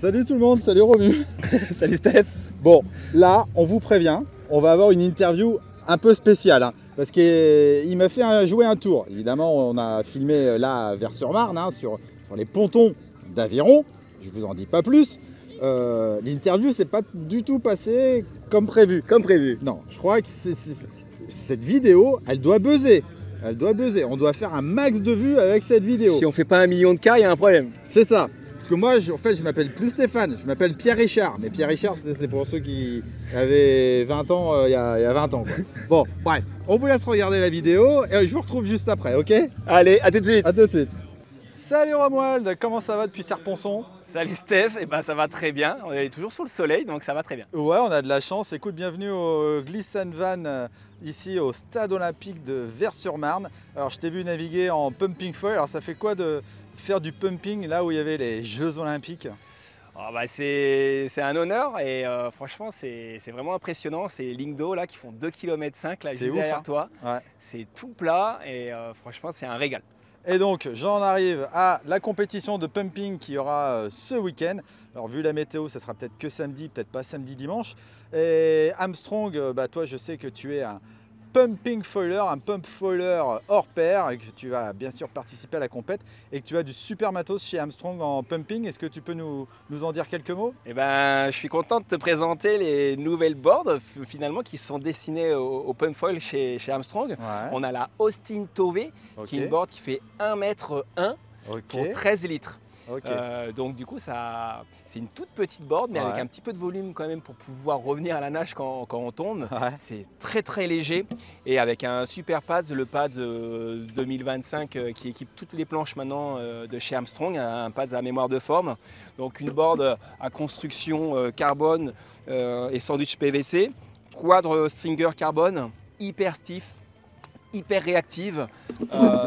Salut tout le monde, salut Romu. Salut Steph. Bon, là, on vous prévient, on va avoir une interview un peu spéciale, hein, parce qu'il m'a fait jouer un tour. Évidemment, on a filmé là, vers sur Marne, hein, sur les pontons d'Aveyron. Je vous en dis pas plus. L'interview s'est pas du tout passée comme prévu. Comme prévu. Non, je crois que cette vidéo, elle doit buzzer. Elle doit buzzer. On doit faire un max de vues avec cette vidéo. Si on fait pas 1 million de cas, il y a un problème. C'est ça. Parce que moi, je m'appelle plus Stéphane, je m'appelle Pierre Richard. Mais Pierre Richard, c'est pour ceux qui avaient 20 ans il y a 20 ans. Quoi. Bon, bref, on vous laisse regarder la vidéo et je vous retrouve juste après, ok? Allez, à tout de suite. À tout de suite. Salut Romuald, comment ça va depuis Serponçon? Salut Steph, et ben ça va très bien. On est toujours sous le soleil, donc ça va très bien. Ouais, on a de la chance. Écoute, bienvenue au Glisse-and-Van, ici au stade olympique de Vers-sur-Marne. Alors, je t'ai vu naviguer en pumping foil. Alors, ça fait quoi de faire du pumping là où il y avait les Jeux olympiques? Oh bah c'est un honneur et franchement c'est vraiment impressionnant. Ces lignes d'eau là qui font 2,5 km là juste derrière toi. Ouais. C'est tout plat et franchement c'est un régal. Et donc j'en arrive à la compétition de pumping qui aura ce week-end. Alors vu la météo, ça sera peut-être que samedi, peut-être pas samedi-dimanche. Et Armstrong, bah, toi je sais que tu es un pumping foiler, un pump foiler hors pair et que tu vas bien sûr participer à la compète et que tu as du super matos chez Armstrong en pumping. Est-ce que tu peux nous en dire quelques mots? Eh ben, je suis content de te présenter les nouvelles boards finalement qui sont destinées au pump foil chez Armstrong. Ouais. On a la Austin Tové qui est une board qui fait 1,1 m pour 13 litres. Okay. Donc du coup c'est une toute petite board mais avec un petit peu de volume quand même pour pouvoir revenir à la nage quand on tombe. Ouais. C'est très léger et avec un super pad, le pad 2025 qui équipe toutes les planches maintenant de chez Armstrong, un pad à mémoire de forme. Donc une board à construction carbone et sandwich PVC, quadre stringer carbone, hyper stiff, hyper réactive,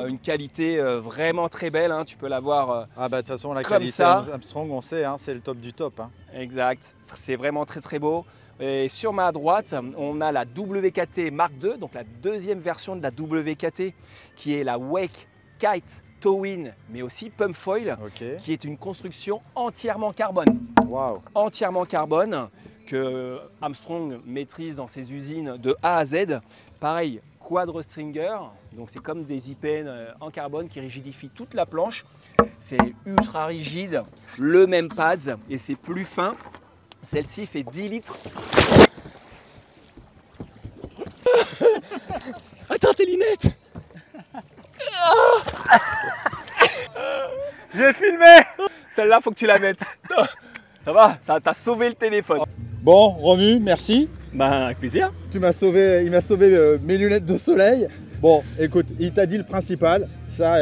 une qualité vraiment très belle, hein. Tu peux l'avoir ah bah de toute façon la comme qualité ça. Armstrong on sait, hein, c'est le top du top. Hein. Exact, c'est vraiment très beau. Et sur ma droite, on a la WKT Mark II, donc la deuxième version de la WKT qui est la Wake Kite Towin, mais aussi Pump Foil, qui est une construction entièrement carbone. Wow. Entièrement carbone que Armstrong maîtrise dans ses usines de A à Z. Pareil, quadre stringer, donc c'est comme des IPN en carbone qui rigidifient toute la planche. C'est ultra rigide, le même pad et c'est plus fin. Celle-ci fait 10 litres. Attends tes lunettes. J'ai filmé. Celle-là, faut que tu la mettes. Ça va, ça t'a sauvé le téléphone. Bon, Romu, merci. Ben, avec plaisir. Il m'a sauvé mes lunettes de soleil. Bon, écoute, il t'a dit le principal. Ça,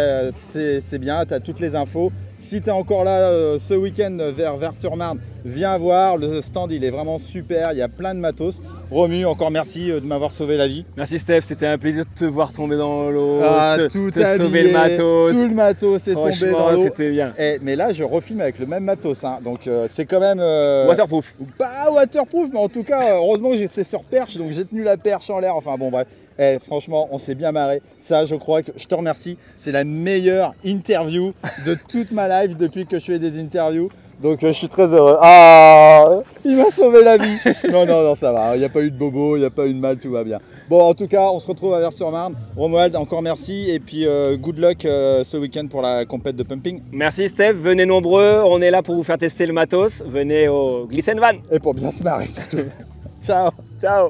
c'est bien, tu as toutes les infos. Si tu es encore là ce week-end vers sur Marne, viens voir. Le stand, il est vraiment super. Il y a plein de matos. Romu, encore merci de m'avoir sauvé la vie. Merci Steph, c'était un plaisir de te voir tomber dans l'eau, tout te sauver le matos. Tout le matos est tombé dans l'eau. C'était bien. Mais là, je refilme avec le même matos. Hein. Donc, c'est quand même... waterproof. Pas waterproof, mais en tout cas, heureusement que c'est sur perche. Donc, j'ai tenu la perche en l'air. Enfin, bon, bref. Franchement, on s'est bien marré. Ça, je crois que je te remercie. C'est la meilleure interview de toute ma life depuis que je fais des interviews. Donc, je suis très heureux. Ah, il m'a sauvé la vie. Non, ça va. Il n'y a pas eu de bobo, il n'y a pas eu de mal, tout va bien. Bon, en tout cas, on se retrouve à Vers-sur-Marne. Romuald, encore merci. Et puis, good luck ce week-end pour la compète de pumping. Merci Steph. Venez nombreux. On est là pour vous faire tester le matos. Venez au Glisse-and-Van. Et pour bien se marrer surtout. Ciao. Ciao.